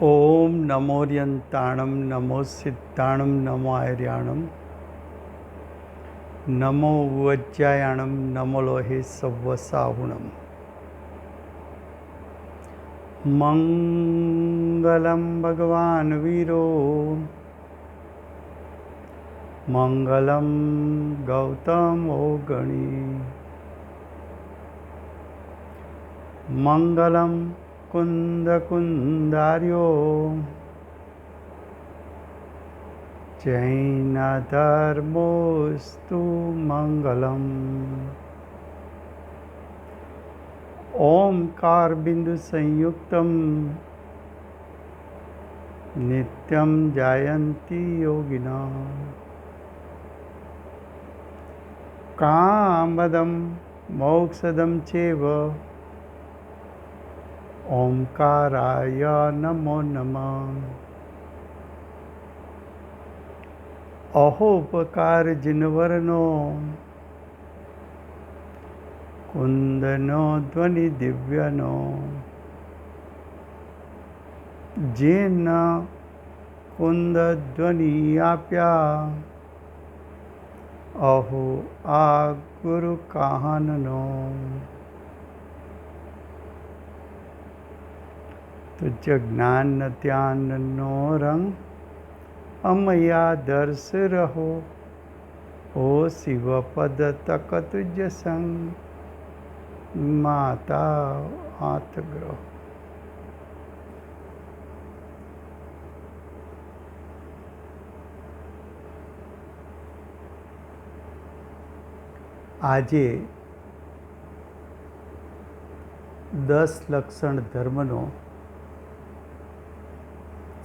ओम नमोर्यंताणं नमो सिद्धाणं नमो आर्याणं नमो वज्रायाणं नमो लोहे सव्वसाहुणं मंगलं भगवान् वीरो मंगलं गौतमो गणी मंगलं कुंदकुंदार्यो जैनधर्मोऽस्तु मंगलम्। ओंकार बिंदु संयुक्तं नित्यं जायन्ति योगिनः कामदं मोक्षदं चैव ओंकाराय नमो नमः। अहोपकार जिनवरनो कुंदनो ध्वनि दिव्यनो जेन कुंद ध्वनि आप्या अहो आ गुरु काहननो। तुझ ज्ञान ध्यान नो रंग अमया दर्श रहो ओ शिव पद तक तुझ संग माता हाथ ग्रह। આજે 10 લક્ષણ ધર્મનો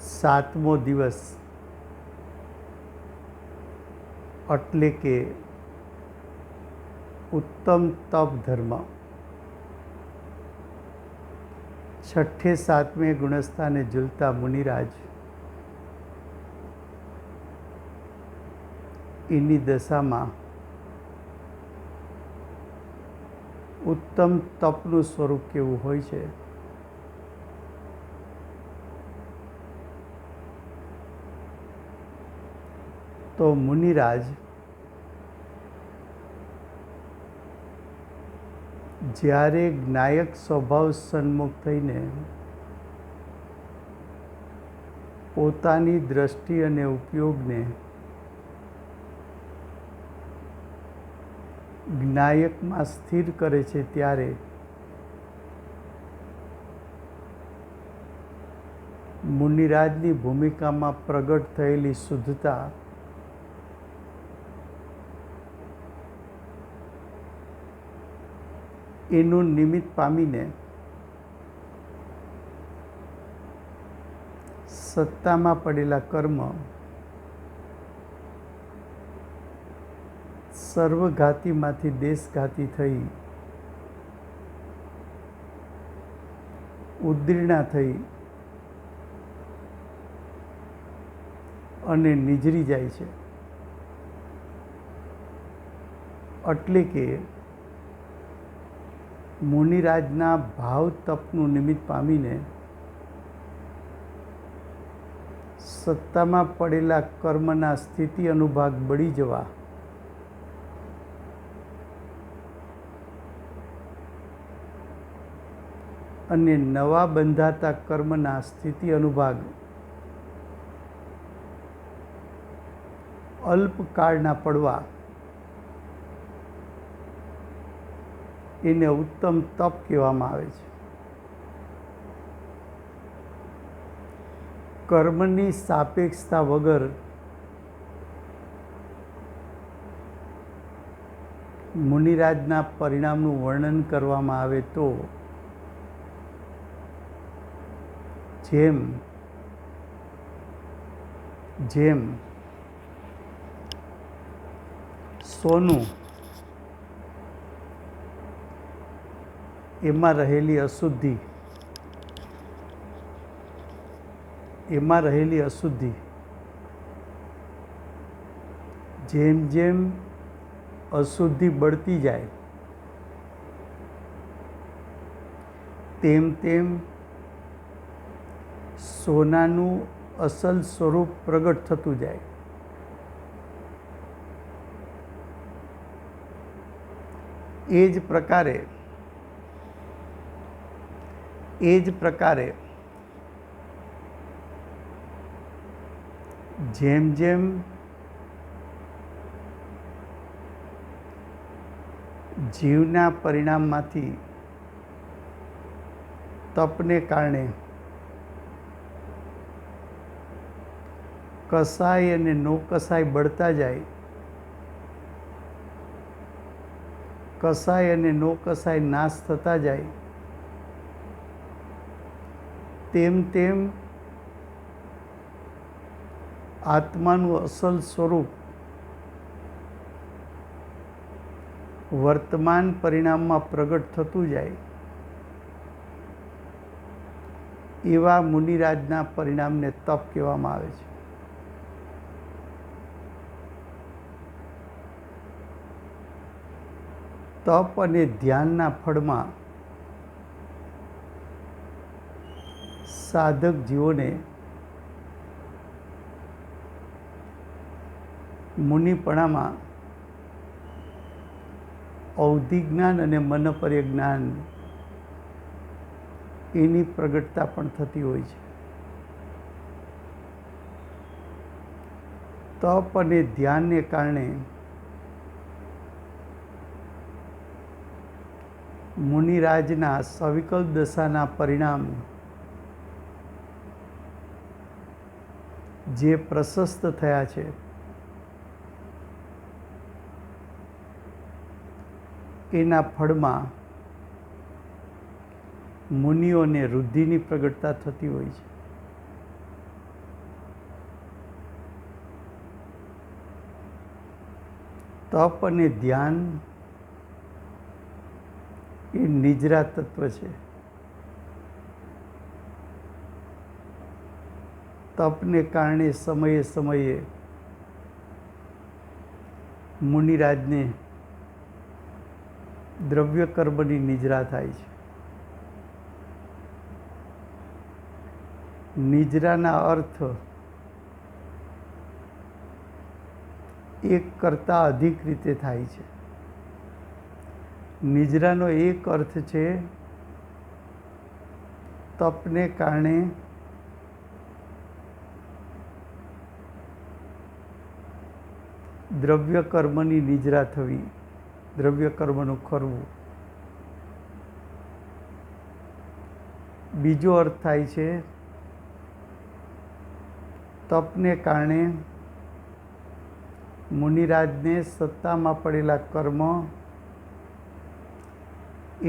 7મો દિવસ એટલે કે ઉત્તમ તપ ધર્મ 6ઠે 7મે ગુણસ્થાને ઝૂલતા મુનિરાજ એની દશામાં ઉત્તમ તપનું સ્વરૂપ કેવું હોય છે તો મુનિરાજ જ્યારે જ્ઞાયક સ્વભાવ સન્મુખ થઈને પોતાની દ્રષ્ટિ અને ઉપયોગને જ્ઞાયકમાં સ્થિર કરે છે ત્યારે મુનિરાજની ભૂમિકામાં પ્રગટ થયેલી શુદ્ધતા એનું નિમિત્ત પામીને સત્તામાં પડેલા કર્મ સર્વઘાતીમાંથી દેશઘાતી થઈ ઉદ્દીર્ણા થઈ અને નિજરી જાય છે એટલે કે મુનિરાજના ભાવ તપનું નિમિત્ત પામીને સત્તામાં પડેલા કર્મના સ્થિતિ અનુભાગ બળી જવા અને નવા બંધાતા કર્મના સ્થિતિ અનુભાગ અલ્પકાળના પડવા એને ઉત્તમ તપ કહેવામાં આવે છે। કર્મની સાપેક્ષતા વગર મુનિરાજના પરિણામનું વર્ણન કરવામાં આવે તો જેમ જેમ સોનું એમાં રહેલી અશુદ્ધિ જેમ જેમ અશુદ્ધિ બળતી જાય તેમ તેમ સોનાનું અસલ સ્વરૂપ પ્રગટ થતું જાય. એ જ પ્રકારે જેમ જેમ જીવના પરિણામમાંથી તપને કારણે કસાય અને નો કસાય બળતા જાય, કસાય અને નો કસાય નાશ થતા જાય, તેમ તેમ આત્માનું અસલ સ્વરૂપ વર્તમાન પરિણામમાં પ્રગટ થતું જાય. એવા મુનિરાજના પરિણામને તપ કહેવામાં આવે છે. તપ અને ધ્યાનના ફળમાં સાધક જીવોને મુનિપણામાં અવધિ જ્ઞાન અને મનપર્ય જ્ઞાન એની પ્રગટતા પણ થતી હોય છે. તપ અને ધ્યાનને કારણે મુનિરાજના સવિકલ્પ દશાના પરિણામ જે પ્રશસ્ત થયા છે, એના ફળમાં મુનિઓને રુદ્ધિની પ્રગટતા થતી હોય છે. તપ અને ધ્યાન એ નિજરા તત્વ છે. તપને કારણે સમયે સમયે મુનિરાજને દ્રવ્ય કર્મની નિજરા થાય છે. નિજરાના અર્થ એક કરતાં અધિક રીતે થાય છે. નિજરાનો એક અર્થ છે તપને કારણે દ્રવ્ય કર્મની નિજરા થવી, દ્રવ્ય કર્મનું કરવું. બીજો અર્થ થાય છે તપને કારણે મુનિરાજને સત્તામાં પડેલા કર્મ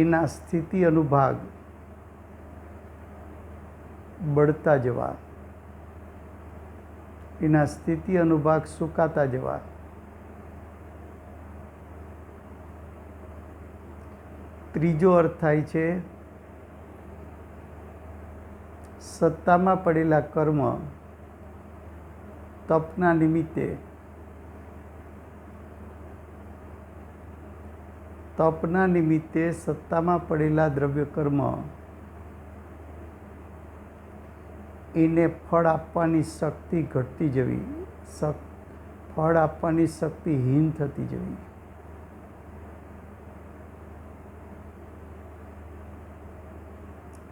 એના સ્થિતિ અનુભાગ બળતા જવા, એના સ્થિતિ અનુભાગ સુકાતા જવા. ત્રીજો અર્થ થાય છે સત્તામાં પડેલા કર્મ તપના નિમિત્તે સત્તામાં પડેલા દ્રવ્ય કર્મ એને ફળ આપવાની શક્તિ ઘટતી જવી, ફળ આપવાની શક્તિ હીન થતી જવી.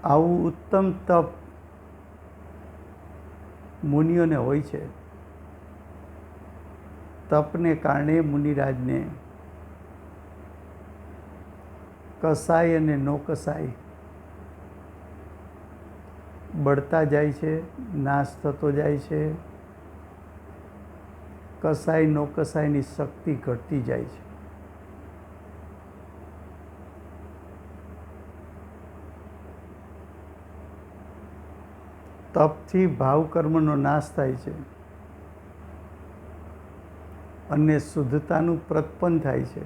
આવું ઉત્તમ તપ મુનિઓને હોય છે. તપને કારણે મુનિરાજને કસાય અને નો કસાય બળતા જાય છે, નાશ થતો જાય છે. કસાય નો કસાયની શક્તિ ઘટતી જાય છે. તપથી ભાવ કર્મનો નાશ થાય છે અને શુદ્ધતાનું પ્રત્પન્ન થાય છે.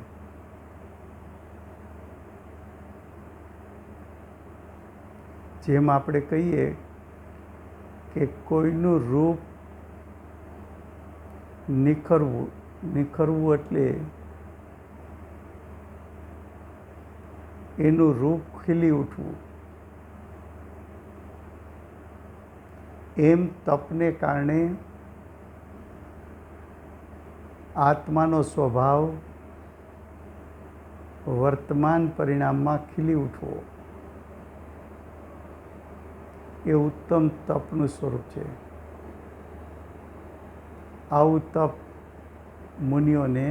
જેમ આપણે કહીએ કે કોઈનું રૂપ નિખરવું એટલે એનું રૂપ ખીલી ઉઠવું. એમ તપને કારણે આત્માનો સ્વભાવ વર્તમાન પરિણામમાં ખીલી ઉઠવો એ ઉત્તમ તપનું સ્વરૂપ છે. આવું તપ મુનિઓને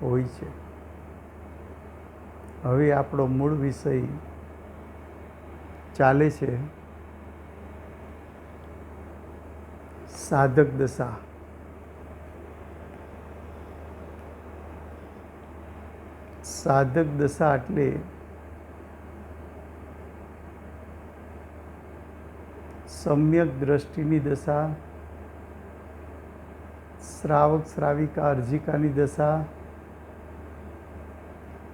હોય છે. હવે આપણો મૂળ વિષય ચાલે છે સાધક દશા. સાધક દશા એટલે સમ્યક દ્રષ્ટિની દશા, શ્રાવક શ્રાવિકા અર્જિકાની દશા,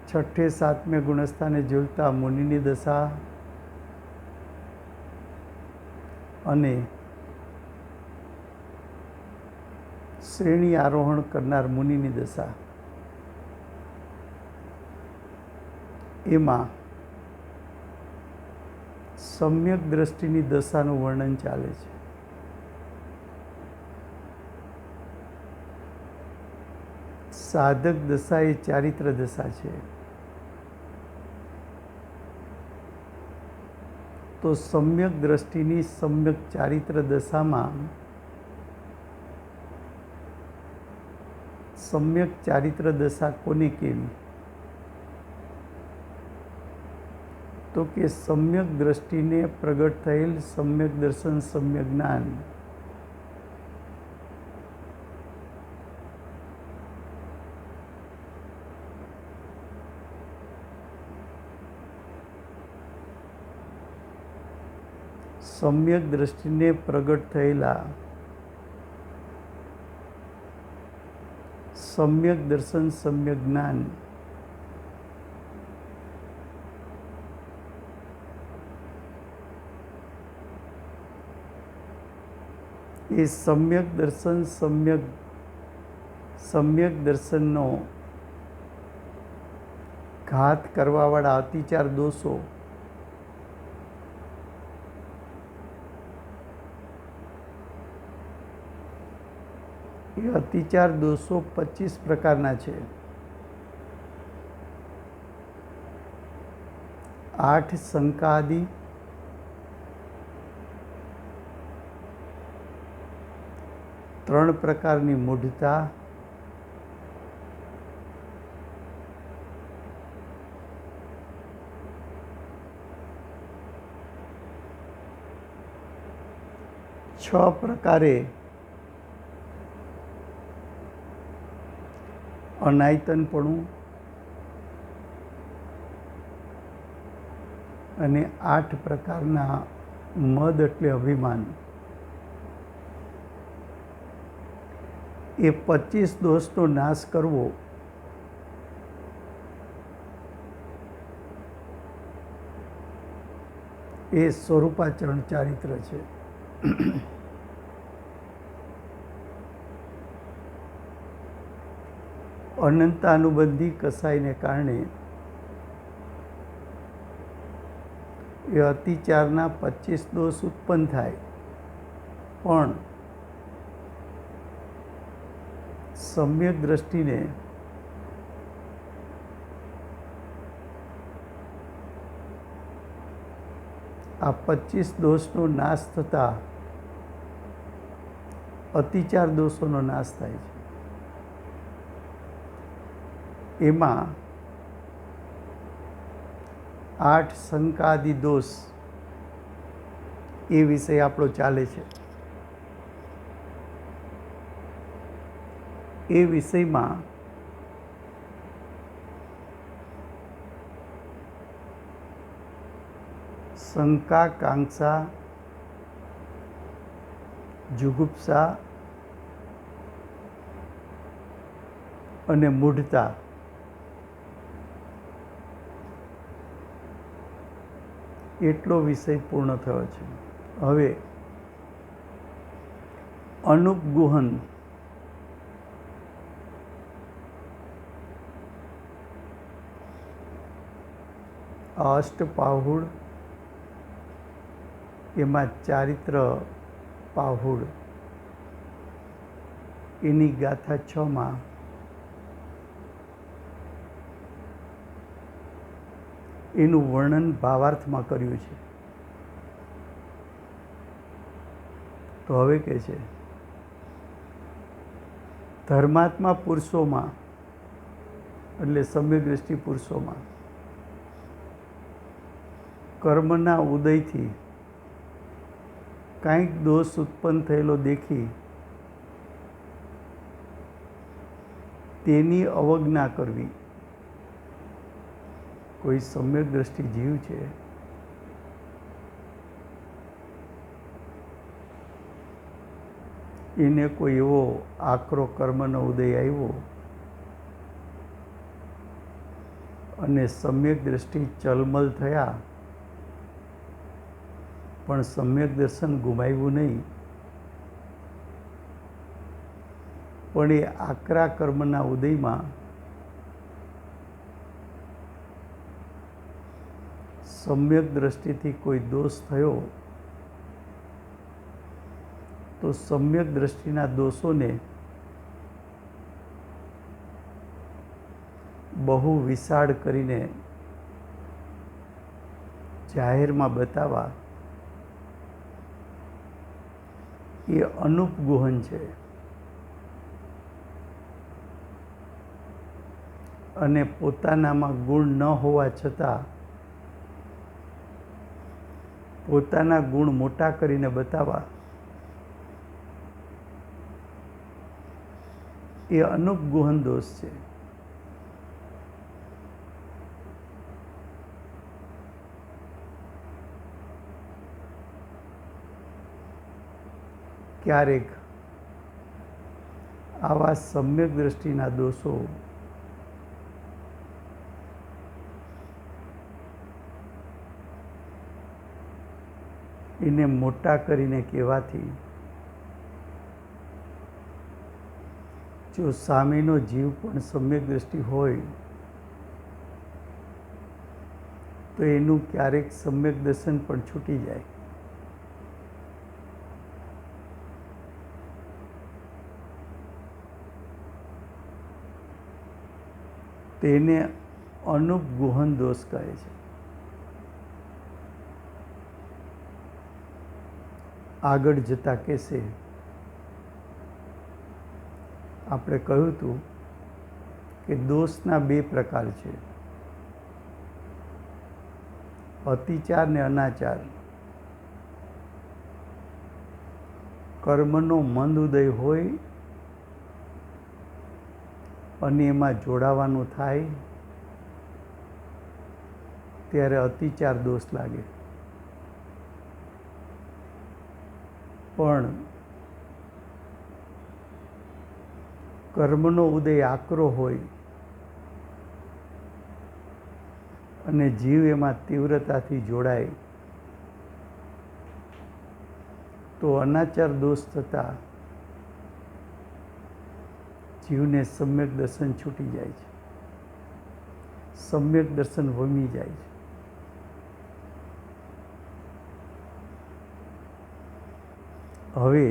છઠ્ઠે સાતમે ગુણસ્થાને ઝૂલતા મુનિની દશા અને શ્રેણી આરોહણ કરનાર મુનિની દશા. એમાં સમ્યક દ્રષ્ટિની દશાનું વર્ણન ચાલે છે. સાધક દશા એ ચારિત્ર દશા છે. તો સમ્યક દ્રષ્ટિની સમ્યક ચારિત્ર દશામાં સમ્યક ચારિત્ર દશા કોને કેવી? તો કે સમ્યક દ્રષ્ટિને પ્રગટ થયેલ સમ્યક દર્શન, સમ્યક જ્ઞાન સમ્યક દ્રષ્ટિને પ્રગટ થયેલા સમ્યક દર્શન, સમ્યક જ્ઞાન એ સમ્યક દર્શન, સમ્યક દર્શનનો ઘાત કરવાવાળા અતિચાર દોષો એ અતિચાર દોષો 25 પ્રકારના છે. 8 શંકાદિ, 3 પ્રકારની મૂઢતા, છ પ્રકારે અનાયતનપણું અને 8 પ્રકારના મદ એટલે અભિમાન. એ 25 દોષનો નાશ કરવો એ સ્વરૂપાચરણ ચારિત્ર છે. અનંતાનુબંધી કસાઈને કારણે એ અતિચારના 25 દોષ ઉત્પન્ન થાય, પણ સમ્યક દ્રષ્ટિને આ 25 દોષનો નાશ થતાં અતિચાર દોષોનો નાશ થાય છે. એમાં 8 શંકાદિ દોષ એ વિષય આપણો ચાલે છે. એ વિષયમાં શંકા, કાંક્ષા, જુગુપ્સા અને મૂઢતા એટલો વિષય પૂર્ણ થયો છે. હવે અનુપગુહન અષ્ટપાહુડ, એમાં ચારિત્ર પાહુડ એની ગાથા 6માં એનું વર્ણન ભાવાર્થમાં કર્યું છે. તો હવે કહે છે, ધર્માત્મા પુરુષોમાં એટલે સમ્યક દ્રષ્ટિ પુરુષોમાં કર્મના ઉદયથી કાંઈક દોષ ઉત્પન્ન થયેલો દેખી તેની અવજ્ઞા કરવી. કોઈ સમ્યક દ્રષ્ટિ જીવ છે એને કોઈ એવો આકરો કર્મનો ઉદય આવ્યો અને સમ્યક દ્રષ્ટિ ચલમલ થયા, પણ સમ્યક દર્શન ગુમાવ્યું નહીં. પણ એ આકરા કર્મના ઉદયમાં સમ્યક દ્રષ્ટિથી કોઈ દોષ થયો તો સમ્યક દ્રષ્ટિના દોષોને બહુ વિશાળ કરીને જાહેરમાં બતાવવા એ અનુપગુહન છે. અને પોતાનામાં ગુણ ન હોવા છતાં પોતાના ગુણ મોટા કરીને બતાવવા એ અનુપગુહન દોષ છે. ક્યારેક આવા સમ્યક દ્રષ્ટિના દોષો એને મોટા કરીને કહેવાથી જો સામેનો જીવ પણ સમ્યક દ્રષ્ટિ હોય તો એનું ક્યારેક સમ્યક દર્શન પણ છૂટી જાય. તેને અનુપગુહન દોષ કહે છે. આગળ જતાં કહેશે, આપણે કહ્યું હતું કે દોષના 2 પ્રકાર છે, અતિચાર ને અનાચાર. કર્મનો મંદ ઉદય હોય અને એમાં જોડાવાનું થાય ત્યારે અતિચાર દોષ લાગે. પણ કર્મનો ઉદય આકરો હોય અને જીવ એમાં તીવ્રતાથી જોડાય તો અનાચાર દોષ થતાં જીવને સમ્યક દર્શન છૂટી જાય છે, સમ્યક દર્શન વમી જાય છે. હવે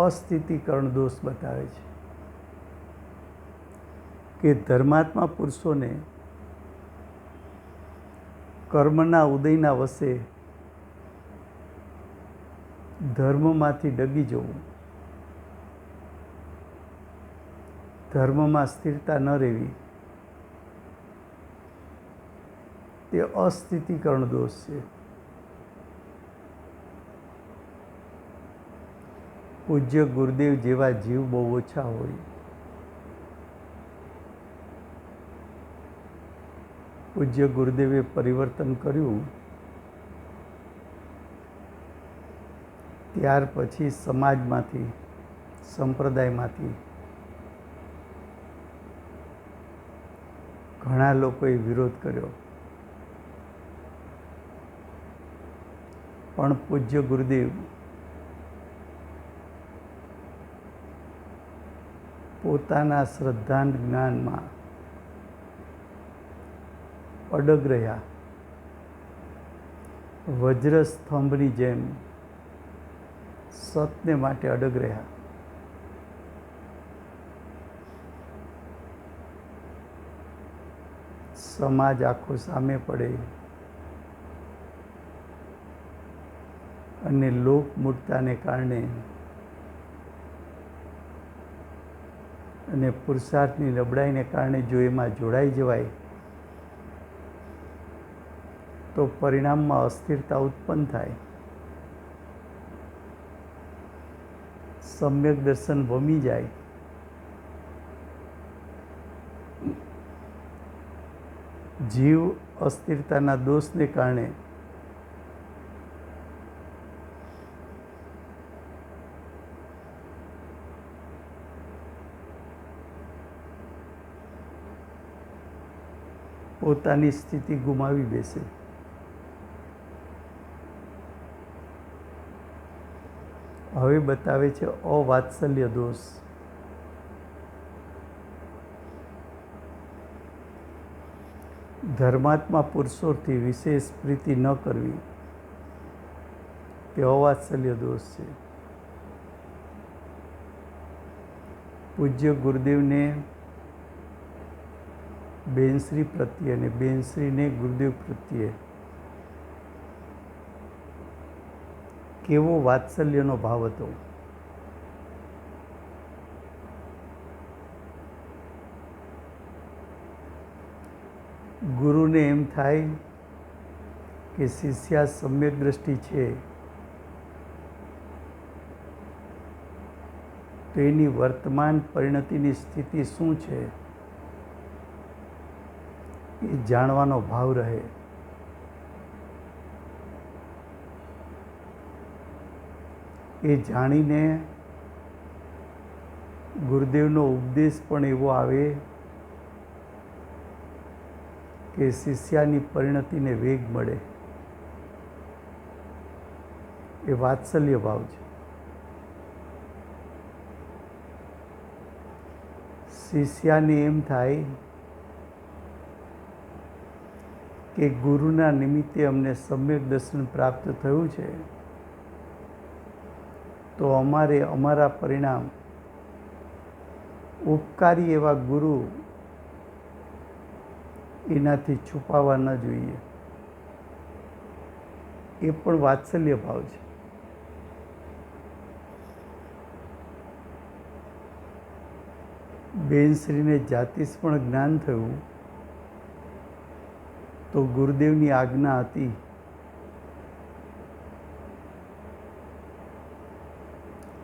અસ્થિતિકરણ દોષ બતાવે છે કે ધર્માત્મા પુરુષોને કર્મના ઉદયના વશે ધર્મમાંથી ડગી જવું, ધર્મમાં સ્થિરતા ન રહેવી, તે અસ્થિતિકરણ દોષ છે. પૂજ્ય ગુરુદેવ જેવા જીવ બહુ ઓછા હોય. પૂજ્ય ગુરુદેવે પરિવર્તન કર્યું ત્યાર પછી સમાજમાંથી, સંપ્રદાયમાંથી ઘણા લોકોએ વિરોધ કર્યો, પણ પૂજ્ય ગુરુદેવ પોતાના શ્રદ્ધાન જ્ઞાનમાં અડગ રહ્યા. વજ્ર સ્તંભની જેમ સતને માટે અડગ રહ્યા. સમાજ આખો સામે પડે અને લોકમૂળતાને કારણે અને પુરુષાર્થની નબળાઈને કારણે જો એમાં જોડાઈ જવાય તો પરિણામમાં અસ્થિરતા ઉત્પન્ન થાય. સમ્યક દર્શન વમી જાય. જીવ અસ્થિરતાના દોષને કારણે પોતાની સ્થિતિ ગુમાવી બેસે. હવે બતાવે છે અવાત્સલ્ય દોષ. ધર્માત્મા પુરુષોથી વિશેષ પ્રીતિ ન કરવી તે અવાત્સલ્ય દોષ છે. પૂજ્ય ગુરુદેવને બેનશ્રી પ્રત્યે અને બેનશ્રીને ગુરુદેવ પ્રત્યે કેવો વાત્સલ્યનો ભાવ હતો. ગુરુને એમ થાય કે શિષ્યા સમ્યક દ્રષ્ટિ છે તો એની વર્તમાન પરિણતિની સ્થિતિ શું છે એ જાણવાનો ભાવ રહે. એ જાણીને ગુરુદેવનો ઉપદેશ પણ એવો આવે કે શિષ્યાની પરિણતિને વેગ મળે. એ વાત્સલ્ય ભાવ છે. શિષ્યાને એમ થાય કે ગુરુના નિમિત્તે અમને સમ્યક દર્શન પ્રાપ્ત થયું છે તો અમારે અમારા પરિણામ ઉપકારી એવા ગુરુ એનાથી છુપાવવા ન જોઈએ. એ પણ વાત્સલ્ય ભાવ છે. બેનશ્રીને જાતિશ પણ જ્ઞાન થયું તો ગુરુદેવની આજ્ઞા હતી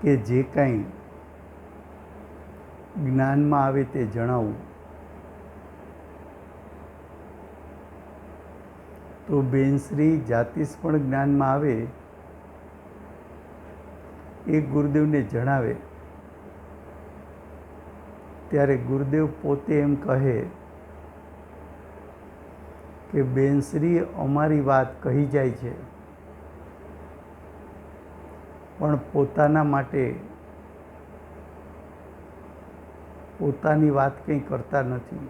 કે જે કાંઈ જ્ઞાનમાં આવે તે જણાવવું. તો બેનશ્રી જાતિશ પણ જ્ઞાનમાં આવે એ ગુરુદેવને જણાવે ત્યારે ગુરુદેવ પોતે એમ કહે કે બેનશ્રી અમારી વાત કહી જાય છે પણ પોતાના માટે પોતાની વાત કંઈ કરતા નથી.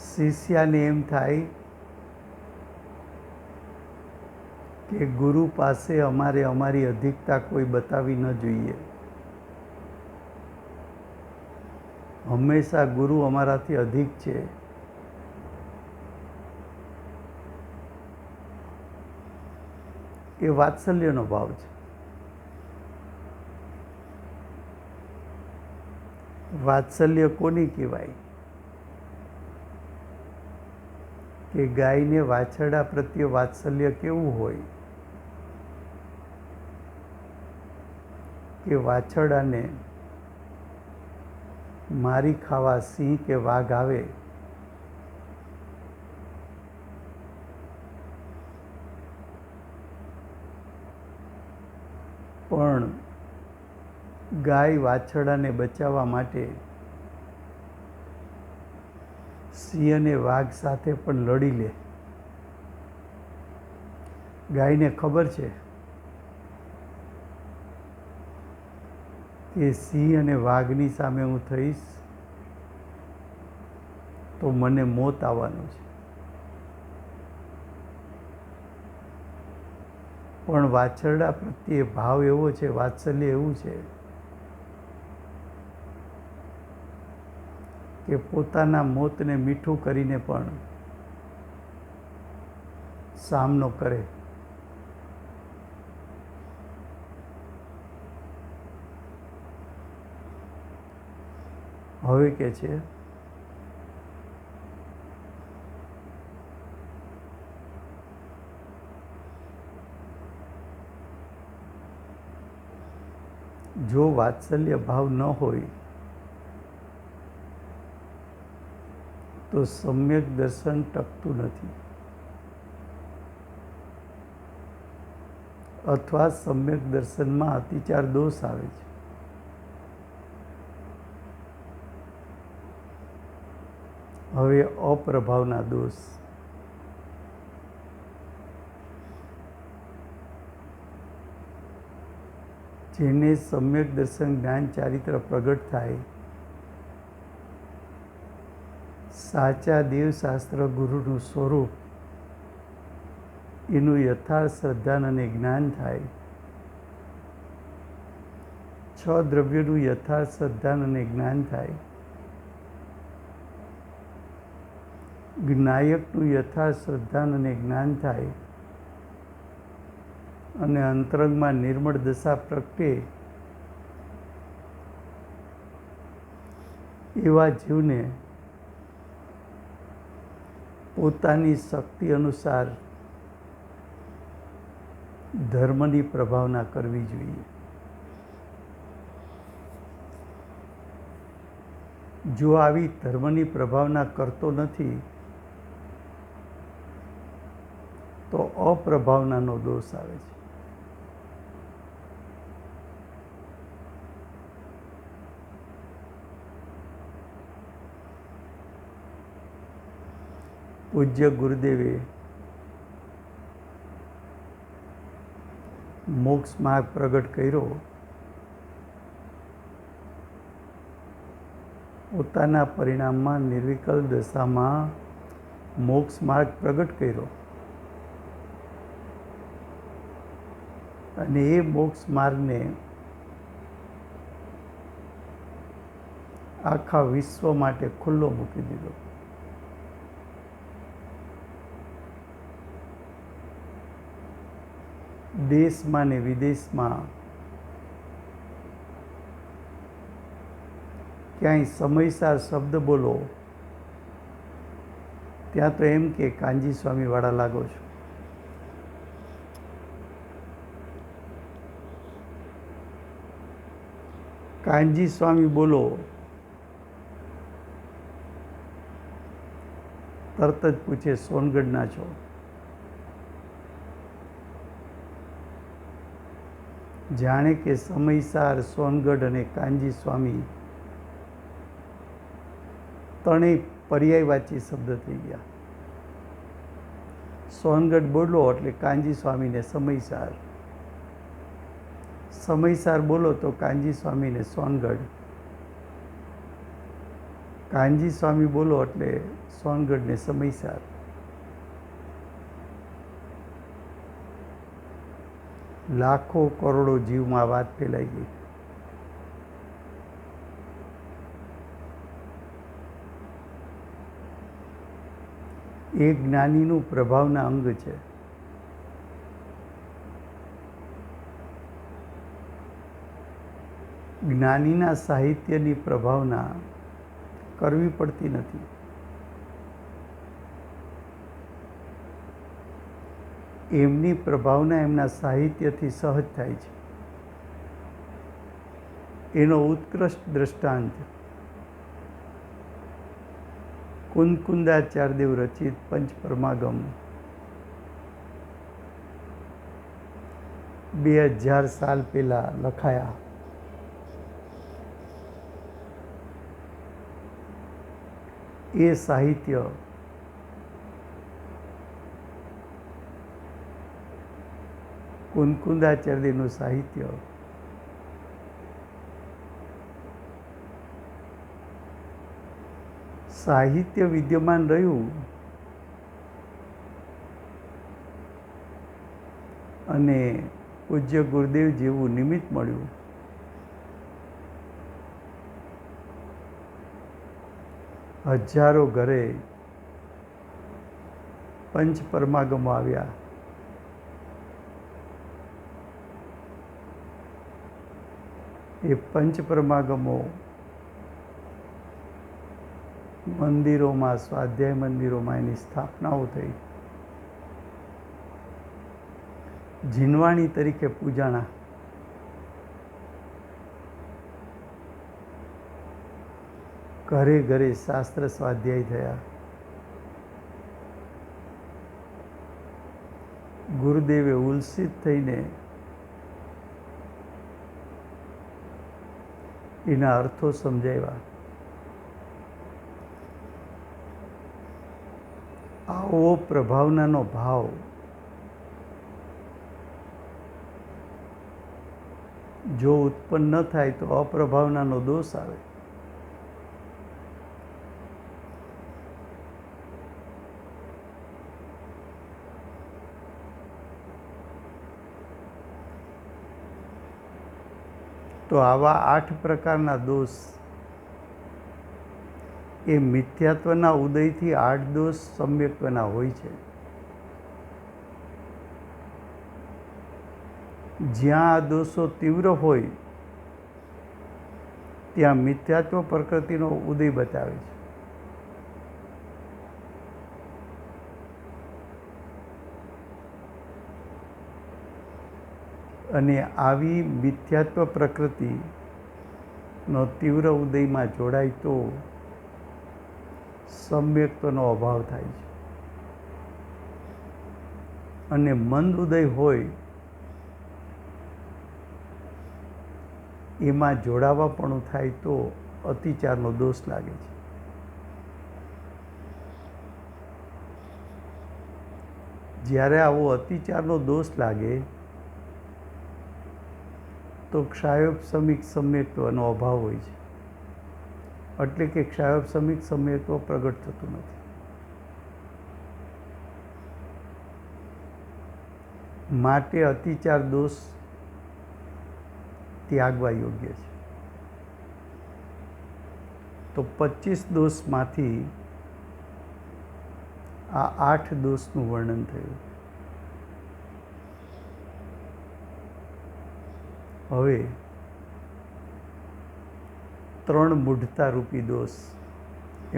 શિષ્યાને એમ થાય કે ગુરુ પાસે અમારે અમારી અધિકતા કોઈ બતાવી ન જોઈએ. હંમેશા ગુરુ અમારાથી અધિક છે. એ વાત્સલ્યનો ભાવ છે. વાત્સલ્ય કોને કહેવાય કે ગાયને વાછરડા પ્રત્યે વાત્સલ્ય કેવું હોય કે વાછરડાને મારી ખાવા સિંહ કે વાઘ આવે પણ ગાય વાછરડાને બચાવવા માટે સિંહ અને વાઘ સાથે પણ લડી લે. ગાયને ખબર છે કે સિંહ અને વાઘની સામે હું થઈશ તો મને મોત આવવાનું છે. પણ વાછરડા પ્રત્યે ભાવ એવો છે, વાત્સલ્ય એવું છે કે પોતાના મોતને મીઠું કરીને પણ સામનો કરે. હવે કે છે જો વાત્સલ્ય ભાવ ન હોય તો સમ્યક દર્શન ટકતું નથી, અથવા સમ્યક દર્શનમાં અતિચાર દોષ આવે છે. હવે અપ્રભાવના દોષ. જેને સમ્યક દર્શન જ્ઞાન ચારિત્ર પ્રગટ થાય, સાચા દેવશાસ્ત્ર ગુરુનું સ્વરૂપ, એનું યથાર્થ શ્રદ્ધાન અને જ્ઞાન થાય. છ દ્રવ્યોનું યથાર્થ શ્રદ્ધાન અને જ્ઞાન થાય. જ્ઞાયકનું યથાર્થ શ્રદ્ધાન અને જ્ઞાન થાય. અને અંતરંગમાં નિર્મળ દશા પ્રગટે. એવા જીવને પોતાની શક્તિ અનુસાર ધર્મની પ્રભાવના કરવી જોઈએ. જો આવી ધર્મની પ્રભાવના કરતો નથી તો અપ્રભાવનાનો દોષ આવે છે. પૂજ્ય ગુરુદેવે મોક્ષ માર્ગ પ્રગટ કર્યો. પોતાના પરિણામમાં નિર્વિકલ્પ દશામાં મોક્ષ માર્ગ પ્રગટ કર્યો. અને એ મોક્ષ માર્ગને આખા વિશ્વ માટે ખુલ્લો મૂકી દીધો. દેશમાં ને વિદેશમાં ક્યાંય સમયસાર શબ્દ બોલો ત્યાં તો એમ કે કાનજી સ્વામી વાળા લાગો છો. કાનજી સ્વામી બોલો તરત જ પૂછે સોનગઢના છો. જાણે કે સમયસાર, સોનગઢ અને કાનજી સ્વામી ત્રણેય પર્યાયવાચી શબ્દ થઈ ગયા. સોનગઢ બોલો એટલે કાનજી સ્વામીને સમયસાર, સમયસાર બોલો તો કાનજી સ્વામીને સોનગઢ, કાનજી સ્વામી બોલો એટલે સોનગઢને સમયસાર. લાખો કરોડો જીવમાં વાત ફેલાઈ ગઈ. એ જ્ઞાનીનું પ્રભાવના અંગ છે. જ્ઞાનીના સાહિત્યની પ્રભાવના કરવી પડતી નથી. એમની પ્રભાવના એમના સાહિત્યથી સહજ થાય છે. એનો ઉત્કૃષ્ટ દ્રષ્ટાંત કુંદકુંદાચાર્યદેવ રચિત પંચપરમાગમ 2000 સાલ પહેલા લખાયા. એ સાહિત્ય કુંદકુંદાચાર્યદેવનું સાહિત્ય સાહિત્ય વિદ્યમાન રહ્યું અને પૂજ્ય ગુરુદેવ જેવું નિમિત્ત મળ્યું, હજારો ઘરે પંચ પરમાગમો આવ્યા. એ પંચ પરમાગમો મંદિરોમાં, સ્વાધ્યાય મંદિરોમાં એની સ્થાપનાઓ થઈ. જીનવાણી તરીકે પૂજાણા. ઘરે ઘરે શાસ્ત્ર સ્વાધ્યાય થયા. ગુરુદેવે ઉલ્સિત થઈને એના અર્થો સમજાવ્યા. આવો પ્રભાવનાનો ભાવ જો ઉત્પન્ન ન થાય તો અપ્રભાવનાનો દોષ આવે. તો આવા 8 પ્રકારના દોષ, એ મિથ્યાત્વના ઉદયથી 8 દોષ સમ્યક્ત્વના હોય છે. જ્યાં આ દોષો તીવ્ર હોય ત્યાં મિથ્યાત્વ પ્રકૃતિનો ઉદય બતાવે છે. અને આવી મિથ્યાત્વ પ્રકૃતિનો તીવ્ર ઉદયમાં જોડાય તો સમ્યક્ત્વનો અભાવ થાય છે. અને મંદ ઉદય હોય એમાં જોડાવાપણું થાય તો અતિચારનો દોષ લાગે છે. જ્યારે આવો અતિચારનો દોષ લાગે તો ક્ષાયોપશમિક સમ્યક્ત્વનો અભાવ હોય છે. એટલે કે ક્ષાયોપશમિક સમ્યક્ત્વ પ્રગટ થતું નથી. માટે અતિચાર દોષ ત્યાગવા યોગ્ય છે. તો 25 દોષમાંથી આ 8 દોષનું વર્ણન થયું. હવે 3 મૂઢતા રૂપી દોષ.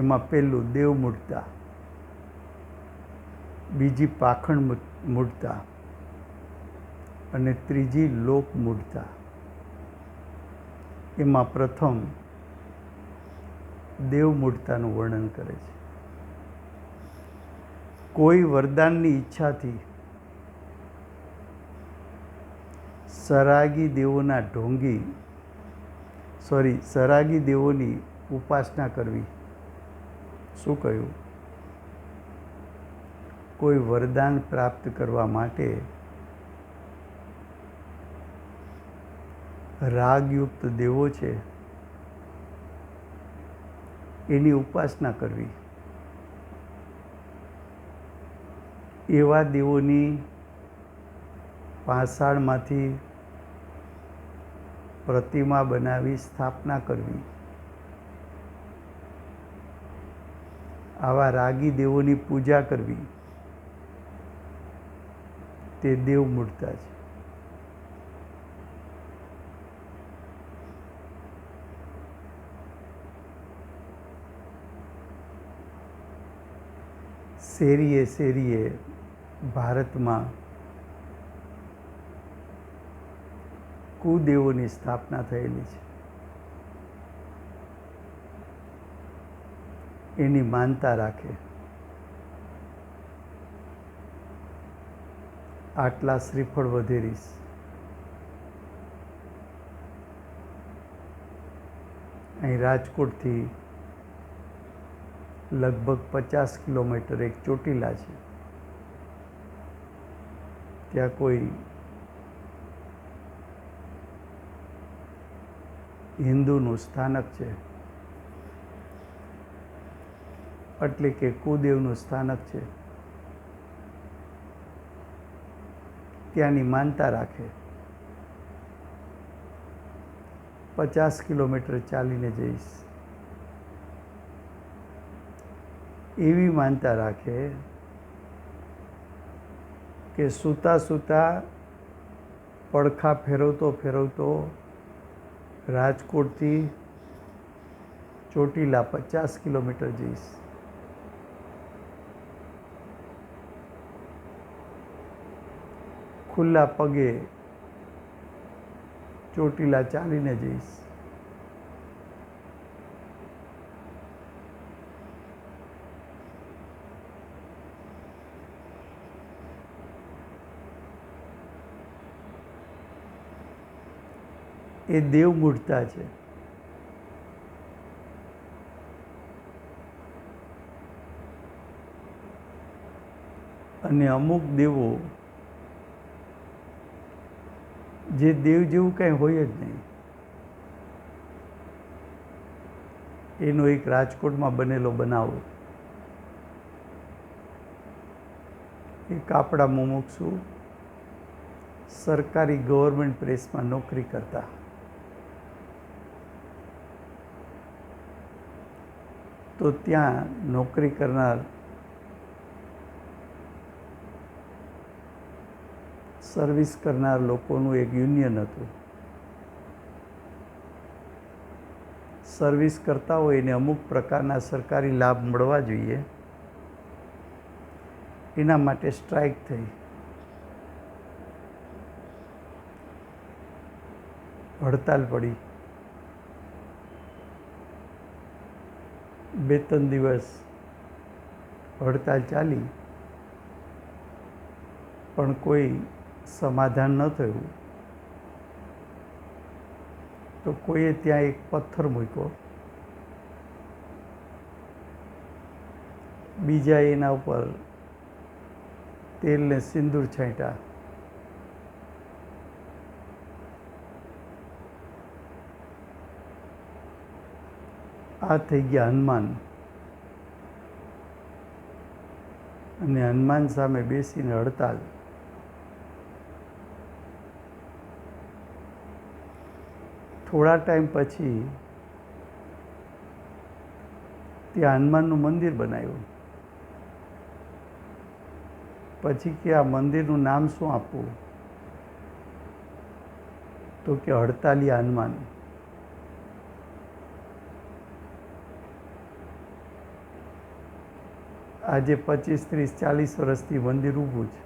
એમાં પહેલું દેવ મૂઢતા, બીજી પાખંડ મૂઢતા અને ત્રીજી લોક મૂઢતા. એમાં પ્રથમ દેવ મૂઢતાનું વર્ણન કરે છે. કોઈ વરદાનની ઈચ્છાથી સરાગી દેવોની ઉપાસના કરવી. શું કહ્યું? કોઈ વરદાન પ્રાપ્ત કરવા માટે રાગયુક્ત દેવો છે એની ઉપાસના કરવી. એવા દેવોની પાષાણમાંથી પ્રતિમા બનાવી સ્થાપના કરવી. આવા રાગી દેવોની પૂજા કરવી તે દેવ મૂઢતા છે. શેરીએ શેરીએ ભારતમાં કુદેવોની સ્થાપના થયેલી છે. એની માનતા રાખે. આટલા શ્રીફળ વધેરીશ, અહીં રાજકોટથી લગભગ 50 કિલોમીટર એક ચોટીલા છે. ત્યાં કોઈ હિન્દુનું સ્થાનક છે. એટલે કે કુદેવનું સ્થાનક છે, ત્યાંની માનતા રાખે 50 કિલોમીટર ચાલીને જઈશ, એવી માનતા રાખે કે સૂતા સૂતા પડખા ફેરવતો ફેરવતો રાજકોટથી ચોટીલા 50 કિલોમીટર જઈશ. ખુલ્લા પગે ચોટીલા ચાલીને જઈશ. એ દેવમૂઢતા છે. અને અમુક દેવો જે દેવ જેવું કાંઈ હોય જ નહીં, એનો એક રાજકોટમાં બનેલો બનાવ. એક આપણા મુમુક્ષુ સરકારી ગવર્મેન્ટ પ્રેસમાં નોકરી કરતા. તો ત્યાં નોકરી કરનાર સર્વિસ કરનાર લોકોનું એક યુનિયન હતું. સર્વિસ કરતા હોય એને અમુક પ્રકારના સરકારી લાભ મળવા જોઈએ, એના માટે સ્ટ્રાઇક થઈ. હડતાલ પડી. 2-3 દિવસ હડતાલ ચાલી, પણ કોઈ સમાધાન ન થયું. તો કોઈએ ત્યાં એક પથ્થર મૂક્યો, બીજા એના ઉપર તેલ ને સિંદૂર છાંટ્યા. આ થઈ ગયા હનુમાન. અને હનુમાન સામે બેસીને હડતાલ. થોડા ટાઈમ પછી ત્યાં હનુમાનનું મંદિર બનાવ્યું. પછી કે આ મંદિરનું નામ શું આપવું? તો કે હડતાલિયા હનુમાન. આજે 25, 30, 40 વર્ષથી મંદિર ઊભું છે.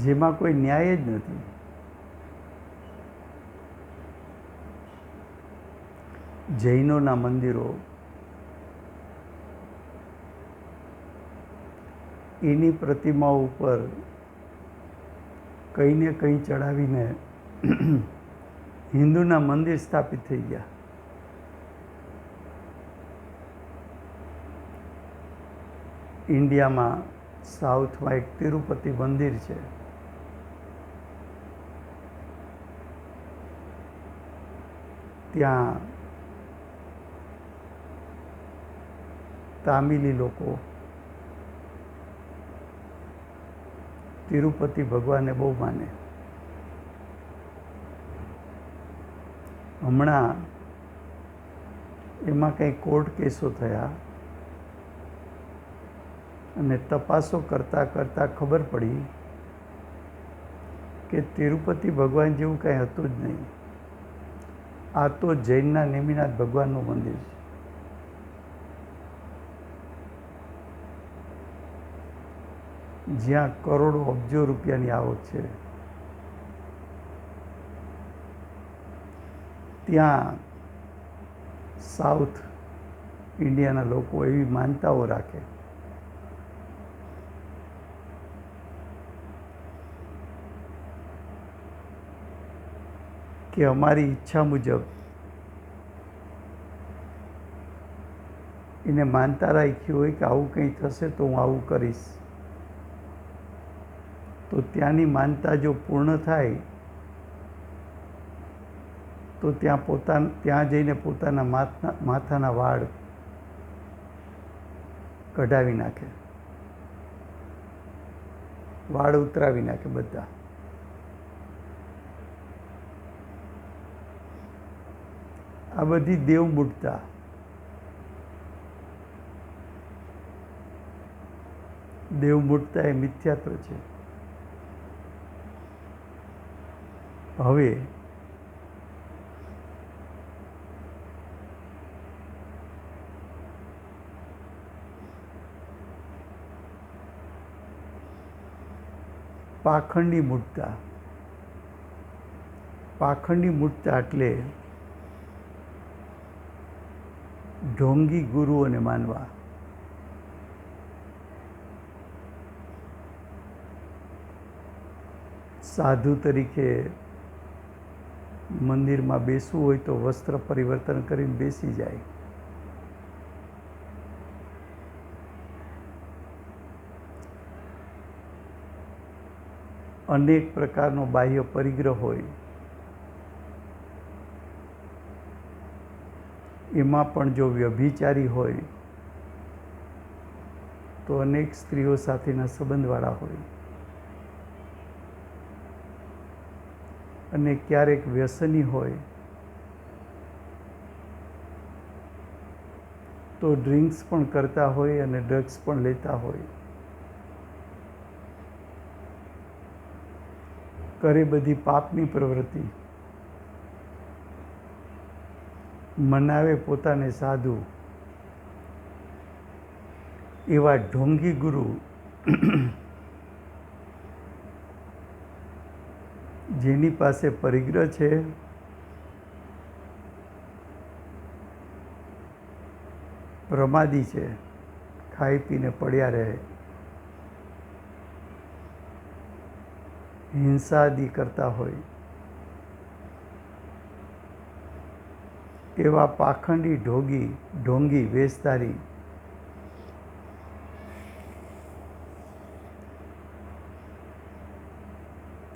જેમાં કોઈ ન્યાય જ નથી. જૈનોના મંદિરો, એની પ્રતિમાઓ ઉપર કંઈ ને કંઈ ચડાવીને હિન્દુના મંદિર સ્થાપિત થઈ ગયા. ઇન્ડિયામાં સાઉથમાં એક તિરુપતિ મંદિર છે. ત્યાં તામિલી લોકો તિરુપતિ ભગવાનને બહુ માને. હમણાં એમાં કંઈ કોર્ટ કેસો થયા અને તપાસો કરતાં કરતાં ખબર પડી કે તિરુપતિ ભગવાન જેવું કાંઈ હતું જ નહીં. આ તો જૈનના નેમિનાથ ભગવાનનું મંદિર છે. જ્યાં કરોડો અબજો રૂપિયાની આવક છે. ત્યાં સાઉથ ઇન્ડિયાના લોકો એવી માનતાઓ રાખે કે અમારી ઈચ્છા મુજબ એને માનતા રાખી હોય કે આવું કંઈ થશે તો હું આવું કરીશ, તો ત્યાંની માનતા જો પૂર્ણ થાય તો ત્યાં જઈને પોતાના માથાના વાળ કઢાવી નાખે, વાળ ઉતરાવી નાખે બધા. આ બધી દેવમૂઢતા. દેવમૂઢતા એ મિથ્યાત્વ છે. હવે પાખંડી મૂઢતા. પાખંડી મૂઢતા એટલે ઢોંગી ગુરુઓને માનવા. સાધુ તરીકે મંદિરમાં બેસવું હોય તો વસ્ત્ર પરિવર્તન કરીને બેસી જાય. અનેક પ્રકારનો બાહ્ય પરિગ્રહ હોય, એમાં પણ જો વ્યભિચારી હોય તો અનેક સ્ત્રીઓ સાથેના સંબંધવાળા હોય, અને ક્યારેક વ્યસની હોય તો ડ્રિંક્સ પણ કરતા હોય અને ડ્રગ્સ પણ લેતા હોય, કરે બધી પાપની પ્રવૃત્તિ, મનાવે પોતાને સાધુ. એવા ઢોંગી ગુરુ જેની પાસે પરિગ્રહ છે, પ્રમાદી છે, ખાઈ પીને પડ્યા રહે, હિંસા આદિ કરતા હોય, એવા પાખંડી ઢોંગી વેશધારી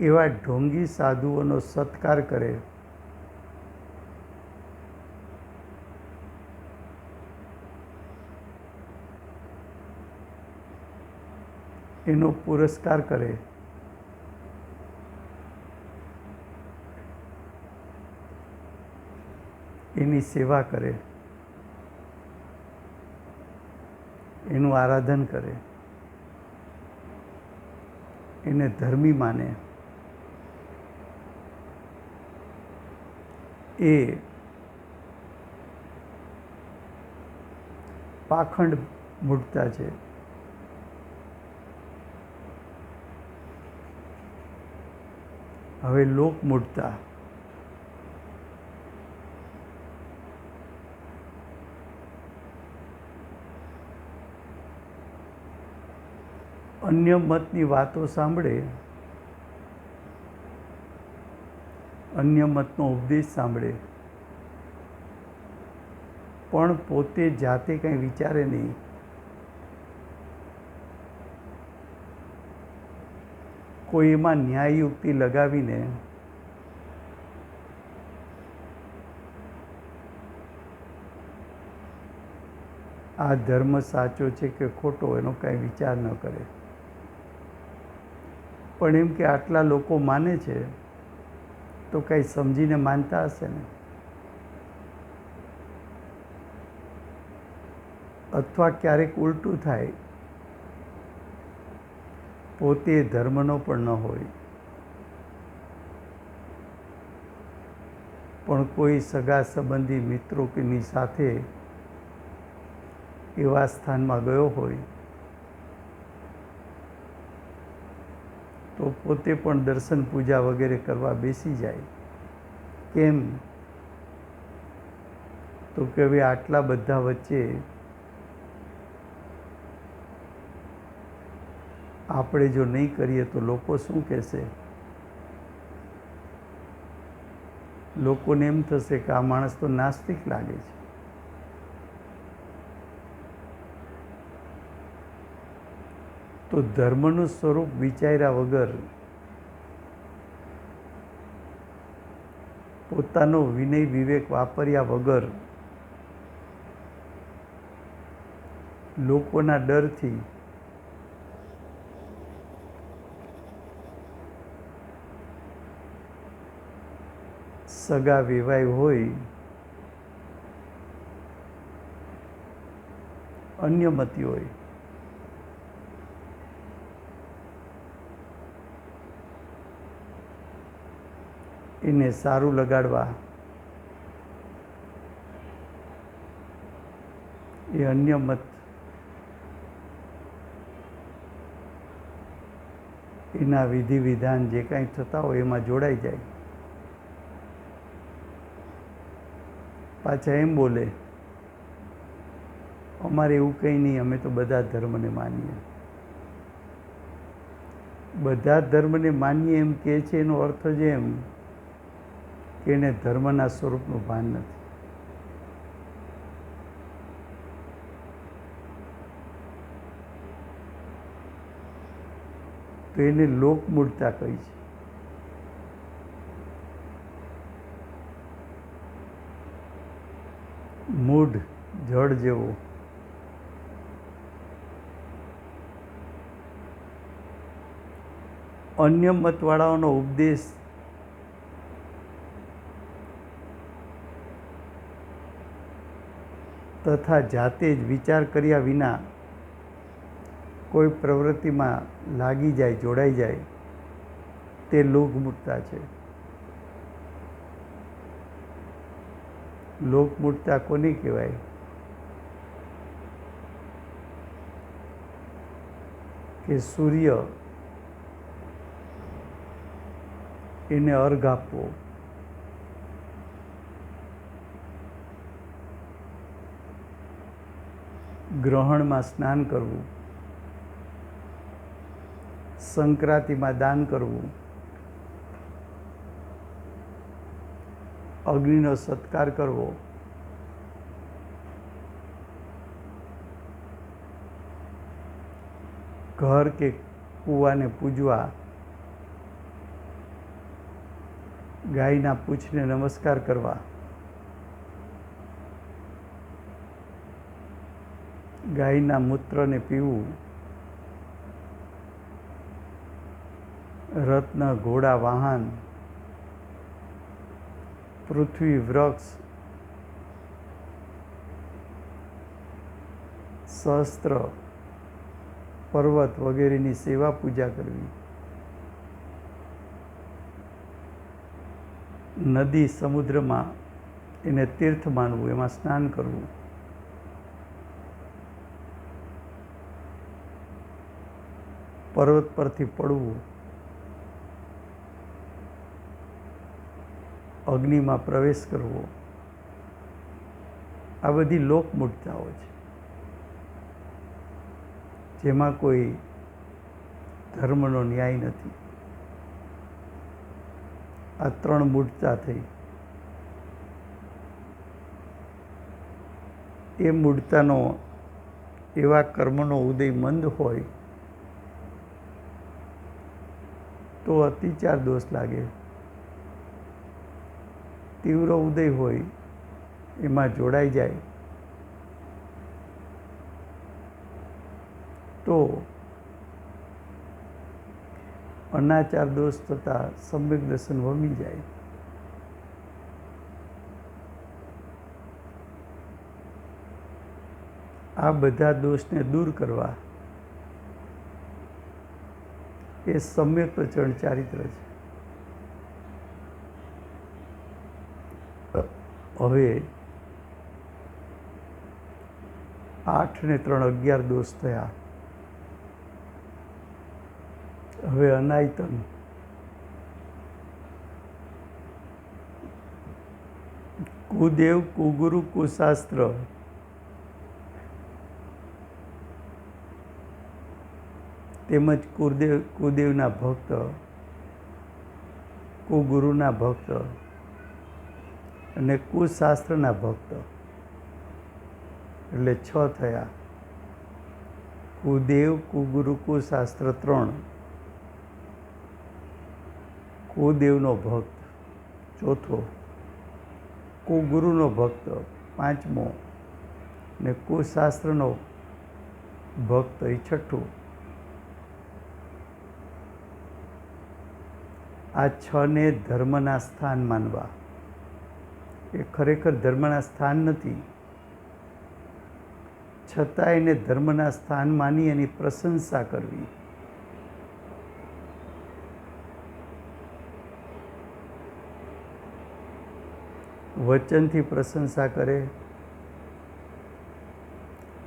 એવા ઢોંગી સાધુઓનો સત્કાર કરે, એનો પુરસ્કાર કરે, એની સેવા કરે, એનું આરાધન કરે, એને ધર્મી માને, એ પાખંડ મૂઢતા છે. હવે લોકમૂઢતા. અન્ય મતની વાતો સાંભળે, અન્ય મતનો ઉપદેશ સાંભળે, પણ પોતે જાતે કંઈ વિચારે નહીં. કોઈ એમાં ન્યાયયુક્તિ લગાવીને આ ધર્મ સાચો છે કે ખોટો એનો કાંઈ વિચાર ન કરે, પણ એમ કે આટલા લોકો માને છે તો કંઈ સમજીને માનતા હશે ને. અથવા ક્યારેક ઉલટું થાય, પોતે ધર્મનો પણ ન હોય, પણ કોઈ સગા સંબંધી મિત્રો કેની સાથે એવા સ્થાનમાં ગયો હોય તો પોતે પણ દર્શન પૂજા વગેરે કરવા બેસી જાય. કેમ? તો કે હવે આટલા બધા વચ્ચે આપણે જો નહીં કરીએ તો લોકો શું કહેશે? લોકોને એમ થશે કે આ માણસ તો નાસ્તિક લાગે છે. તો ધર્મનું સ્વરૂપ વિચાર્યા વગર પોતાનો વિનય વિવેક વાપર્યા વગર લોકોના ડરથી સગા વેવાય હોય, અન્યમતી હોય, એને સારું લગાડવા એ અન્ય મત એના વિધિ વિધાન જે કાંઈ થતા હોય એમાં જોડાઈ જાય. પાછા એમ બોલે, અમારે એવું કંઈ નહીં, અમે તો બધા ધર્મને માનીએ. બધા ધર્મને માનીએ એમ કહે છે, એનો અર્થ જ એમ કે એને ધર્મના સ્વરૂપનું ભાન નથી. તો એને લોકમૂળતા કહી છે. મૂઢ જળ જેવો, અન્ય મતવાળાઓનો ઉપદેશ તથા જાતે જ વિચાર કર્યા વિના કોઈ પ્રવૃત્તિમાં લાગી જાય, જોડાઈ જાય, તે લોકમૂળતા છે. લોકમૂળતા કોને કહેવાય? કે સૂર્ય એને અર્ઘ આપવો, ગ્રહણમાં સ્નાન કરવું, સંક્રાંતિમાં દાન કરવું, અગ્નિનો સત્કાર કરવો, ઘર કે કૂવાને પૂજવા, ગાયના પૂંછને નમસ્કાર કરવા, ગાયના મૂત્રને પીવું, રત્ન, ઘોડા, વાહન, પૃથ્વી, વૃક્ષ, શસ્ત્ર, પર્વત વગેરેની સેવા પૂજા કરવી, નદી, સમુદ્રમાં એને તીર્થ માનવું, એમાં સ્નાન કરવું, પર્વત પરથી પડવું, અગ્નિમાં પ્રવેશ કરવો, આ બધી લોકમૂળતાઓ છે, જેમાં કોઈ ધર્મનો ન્યાય નથી. આ ત્રણ મૂળતા થઈ. એ મૂળતાનો એવા કર્મનો ઉદય મંદ હોય તો અતિચાર દોષ લાગે. તીવ્ર ઉદય હોય એમાં જોડાઈ જાય તો અનાચાર દોષ થતાં સમ્યક દર્શન વમી જાય. આ બધા દોષને દૂર કરવા એ સમ્યક પ્રચરણ ચારિત્ર છે. હવે 8 ને 3 11 દોષ થયા. હવે અનાયતન, કુદેવ, કુગુરુ, કુશાસ્ત્ર, તેમજ કુદેવના ભક્ત, કુગુરુના ભક્ત અને કુશાસ્ત્રના ભક્ત, એટલે 6 થયા. કુદેવ, કુગુરુ, કુશાસ્ત્ર 3, કુદેવનો ભક્ત 4થો, કુગુરુનો ભક્ત 5મો ને કુશાસ્ત્રનો ભક્ત એ 6થું. આ 6ને ધર્મના સ્થાન માનવા. એ ખરેખર ધર્મના સ્થાન નથી, છતાં એને ધર્મના સ્થાન માની એની પ્રશંસા કરવી. વચનથી પ્રશંસા કરે,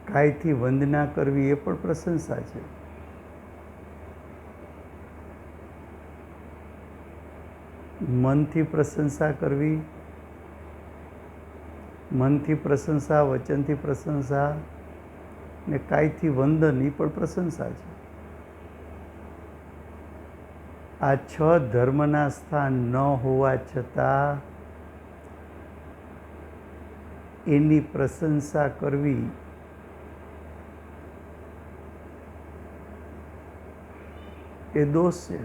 કાયથી વંદના કરવી એ પણ પ્રશંસા છે. મનથી પ્રશંસા કરવી, મનથી પ્રશંસા, વચનથી પ્રશંસા ને કાયથી વંદન એ પણ પ્રશંસા છે. આ 6 ધર્મના સ્થાન ન હોવા છતાં એની પ્રશંસા કરવી એ દોષ છે.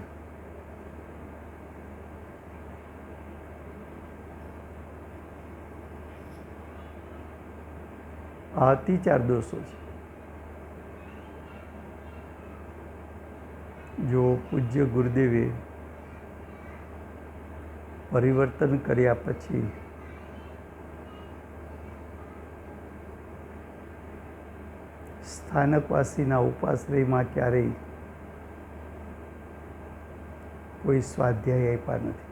આ અતિ 4 દોષો છે. જો પૂજ્ય ગુરુદેવે પરિવર્તન કર્યા પછી સ્થાનકવાસીના ઉપાશ્રયમાં ક્યારેય કોઈ સ્વાધ્યાય આપ્યા નથી.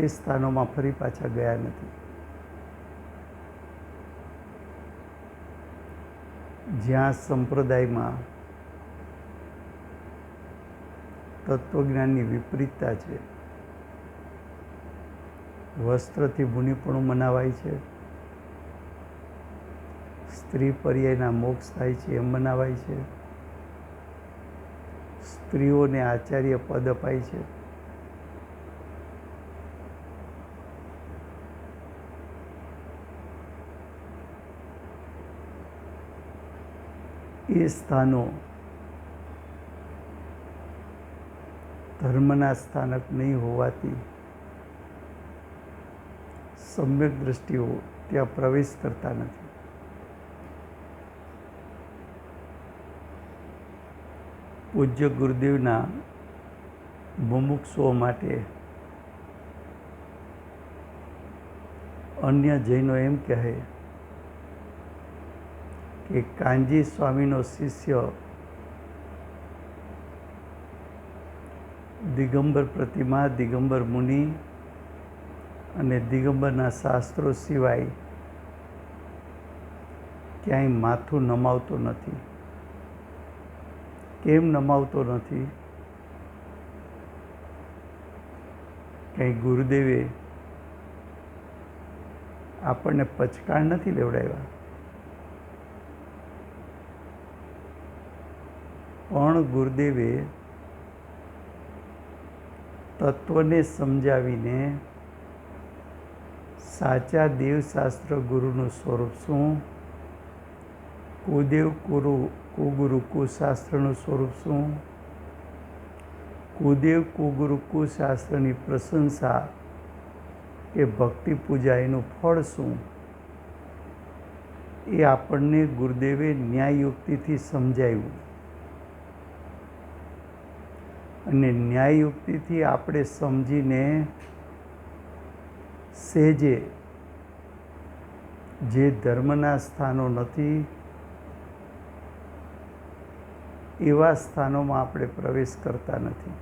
એ સ્થાનોમાં ફરી પાછા ગયા નથી. જ્યાં સંપ્રદાયમાં તત્વજ્ઞાનની વિપરીતતા છે, વસ્ત્રથી મુનિપણું મનાવાય છે, સ્ત્રી પર્યાયના મોક્ષ થાય છે એમ મનાવાય છે, સ્ત્રીઓને આચાર્ય પદ અપાય છે, એ સ્થાનો ધર્મના સ્થાનક નહીં હોવાથી સમ્યક દ્રષ્ટિઓ ત્યાં પ્રવેશ કરતા નથી. પૂજ્ય ગુરુદેવના મુમુક્ષુઓ માટે અન્ય જૈનો એમ કહે કે કાંજી સ્વામીનો શિષ્ય દિગંબર પ્રતિમા, દિગંબર મુનિ અને દિગંબરના શાસ્ત્રો સિવાય ક્યાંય માથું નમાવતો નથી. કેમ નમાવતો નથી? કંઈ ગુરુદેવે આપણને પચકાણ નથી લેવડાવ્યા, પણ ગુરુદેવે તત્વને સમજાવીને સાચા દેવશાસ્ત્ર ગુરુનું સ્વરૂપ શું, કુદેવ કુગુરુ કુશાસ્ત્રનું સ્વરૂપ શું, કુદેવ કુગુરુ કુશાસ્ત્રની પ્રશંસા કે ભક્તિ પૂજા એનું ફળ શું, એ આપણને ગુરુદેવે ન્યાયયુક્તિથી સમજાવ્યું. અને ન્યાયયુક્તિથી આપણે સમજીને સહેજે જે ધર્મના સ્થાનો નથી એવા સ્થાનોમાં આપણે પ્રવેશ કરતા નથી.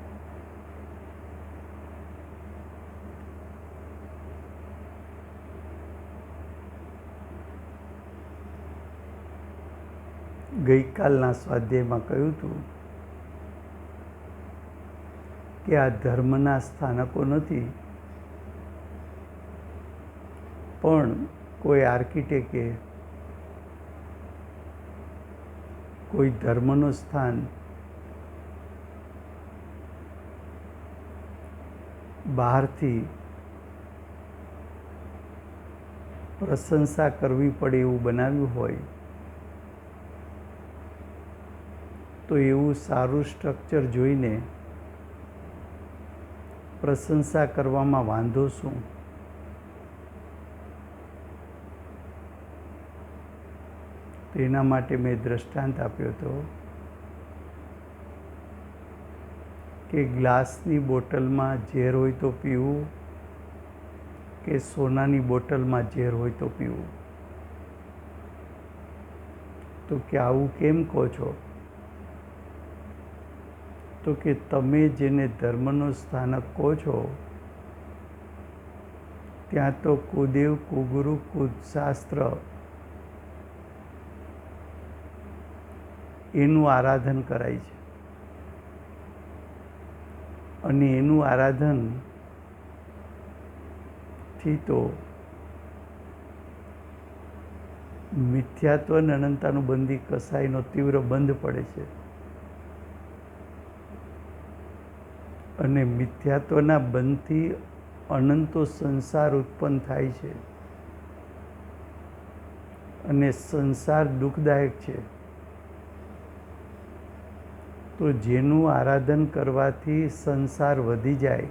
ગઈકાલના સ્વાધ્યાયમાં કહ્યું હતું કે આ ધર્મના સ્થાનકો નથી, પણ કોઈ આર્કિટેક્ટે કોઈ ધર્મનું સ્થાન બહારથી પ્રશંસા કરવી પડે એવું બનાવ્યું હોય તો એવું સારું સ્ટ્રક્ચર જોઈને પ્રશંસા કરવામાં વાંધો શું? તો એના માટે મેં દૃષ્ટાંત આપ્યો હતો કે ગ્લાસની બોટલમાં ઝેર હોય તો પીવું કે સોનાની બોટલમાં ઝેર હોય તો પીવું. તો કે આવું કેમ કહો છો? તો કે તમે જેને ધર્મનો સ્થાનક કહો છો ત્યાં તો કુદેવ કુગુરુ કુશાસ્ત્ર એનું આરાધન કરાય છે અને એનું આરાધનથી તો મિથ્યાત્વ અને અનંતાનુબંધી કસાયનો તીવ્ર બંધ પડે છે અને મિથ્યાત્વના બંધથી અનંતો સંસાર ઉત્પન્ન થાય છે અને સંસાર દુઃખદાયક છે. તો જેનું આરાધન કરવાથી સંસાર વધી જાય,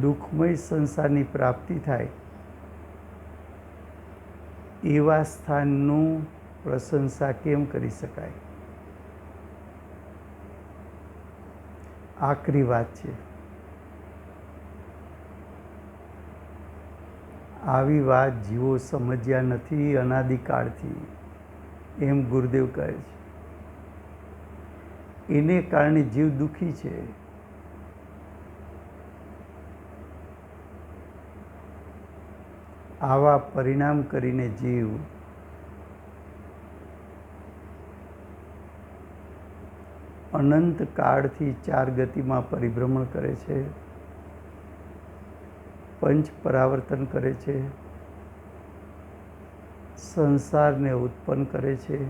દુઃખમય સંસારની પ્રાપ્તિ થાય, એવા સ્થાનનું પ્રશંસા કેમ કરી શકાય? આકરી વાત છે. આવી વાત જીવો સમજ્યા નથી અનાદિકાળથી, એમ ગુરુદેવ કહે છે. એને કારણે જીવ દુઃખી છે. આવા પરિણામ કરીને જીવ અનંત કાળથી ચાર ગતિમાં પરિભ્રમણ કરે છે, પંચ પરાવર્તન કરે છે, સંસારને ઉત્પન્ન કરે છે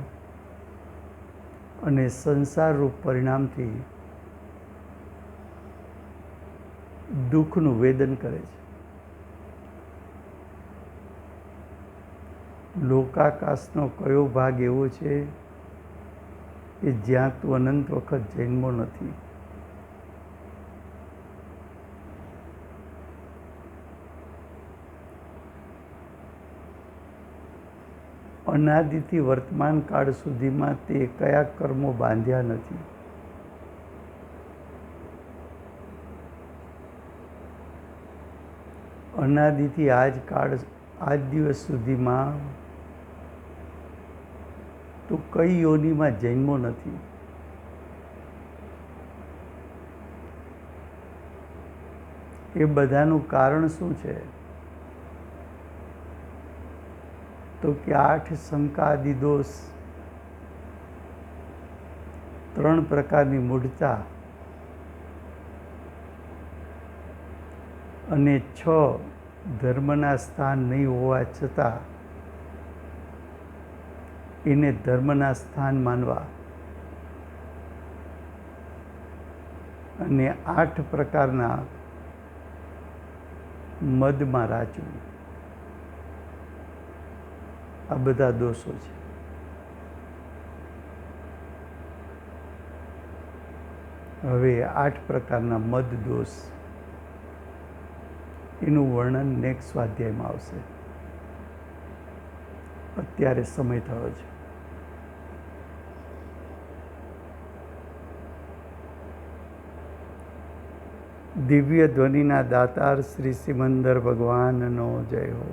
અને સંસારરૂપ પરિણામથી દુઃખનું વેદન કરે છે. લોકાકાશનો કયો ભાગ એવો છે કે જ્યાં તું અનંત વખત જન્મો નથી? અનાદિથી વર્તમાન કાળ સુધીમાં તે કયા કર્મો બાંધ્યા નથી? અનાદિથી આજ દિવસ સુધીમાં તું કઈ યોનિમાં જન્મો નથી? એ બધાનું કારણ શું છે? તો કે 8 શંકાદિ દોષ, 3 પ્રકારની મૂઢતા અને 6 ધર્મના સ્થાન નહીં હોવા છતાં એને ધર્મના સ્થાન માનવા અને 8 પ્રકારના મદમાં રાચવું, આ બધા દોષો છે. હવે 8 પ્રકારના મદ દોષ એનું વર્ણન નેક્સ્ટ સ્વાધ્યાયમાં આવશે. અત્યારે સમય થયો છે. દિવ્ય ધ્વનિના દાતાર શ્રી સિમંદર ભગવાનનો જય હો.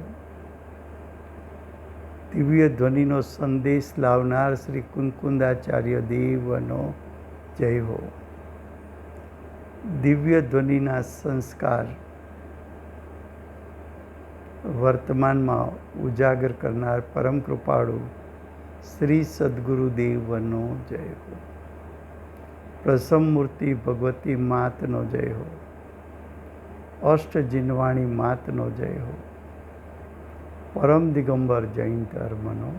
દિવ્ય ધ્વનિનો સંદેશ લાવનાર શ્રી કુંકુંદાચાર્ય દેવનો જય હો. દિવ્ય ધ્વનિના સંસ્કાર વર્તમાનમાં ઉજાગર કરનાર પરમ કૃપાળુ શ્રી સદગુરુદેવનો જય હો. પ્રસમ મૂર્તિ ભગવતી માતનો જય હો. અષ્ટજિનવાણી માતનો જય હો. પરમ દિગંબર જૈન ધર્મનો